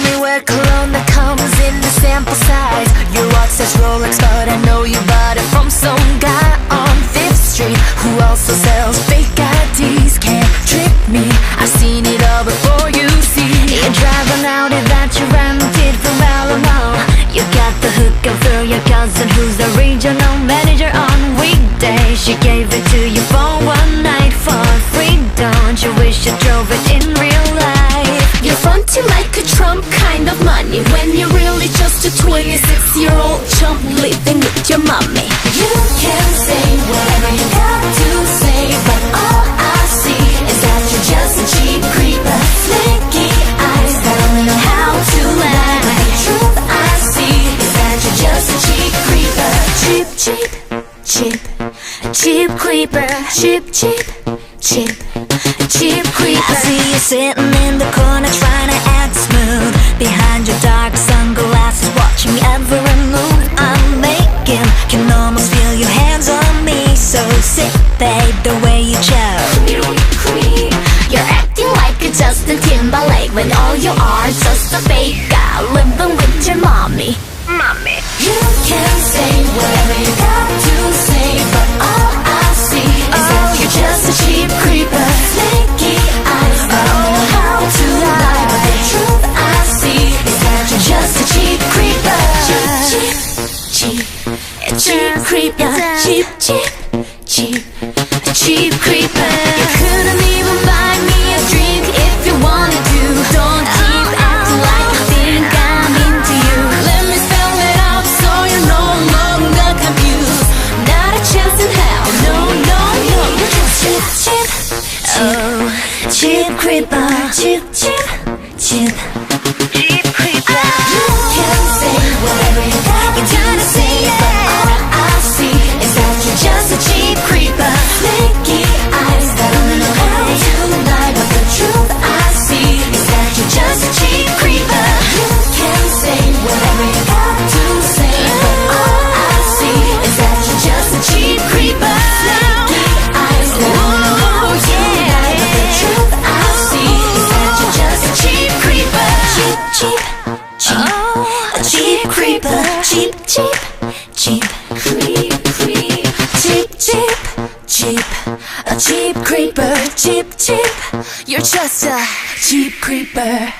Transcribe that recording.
me where cologne that comes in the sample size. Your watch says Rolex, but I know you bought it from some guy on 5th Street who also sells fake IDs. Can't trick me, I've seen it all before, you see. You're driving out that you rented from Alamo. You got the hookup through your cousin who's the regional manager on weekdays. She gave it to you for one night for free. Don't you wish you drove it in real life? You're fronting like a Trump kind of money when you're really just a 26-year-old chump living with your mommy. You can say whatever you got to say, but all I see is that you're just a cheap creeper. Flaky eyes that only know how to lie. But the truth I see is that you're just a cheap creeper. Cheap, cheap, cheap, cheap creeper. Cheap, cheap, cheap, cheap creeper. I see you sitting in the corner trying to act smooth behind your dark sunglasses, watching every move I'm making. Can almost feel your hands on me, so sick, babe, the way you chose. You're acting like a Justin Timberlake when all you are is just a fake guy living with your mommy. You can say whatever you got to say, but all I see is that you're just a cheap creeper. Flaky eyes that don't know how to lie, but the truth I see is that you're just a cheap creeper. Cheap, cheap, cheap, cheap creeper. Cheap, cheap, cheap, cheap creeper. You couldn't even buy me a drink if you wanted to. Don't keep acting like you think I'm into you. Let me spell it out so you're no longer confused. Not a chance in hell, no, no, no. You're just cheap, cheap, oh, cheap creeper. Cheap, cheap, cheap, cheap creeper. You can say whatever you got to say, but all I see is that you're just a cheap creeper. Flaky eyes that only know how to lie, but the truth I see is that you're just a cheap creeper. You can say whatever you got to say, but all I see is that you're just a cheap creeper. Flaky eyes that only know how to lie, but the truth I see is that you're just a cheap creeper. Cheap, cheap, cheap, a cheap creeper. Cheap, cheap, cheap, creep, creep. Cheap, cheap, cheap, a cheap creeper. Cheap, cheap, you're just a cheap creeper.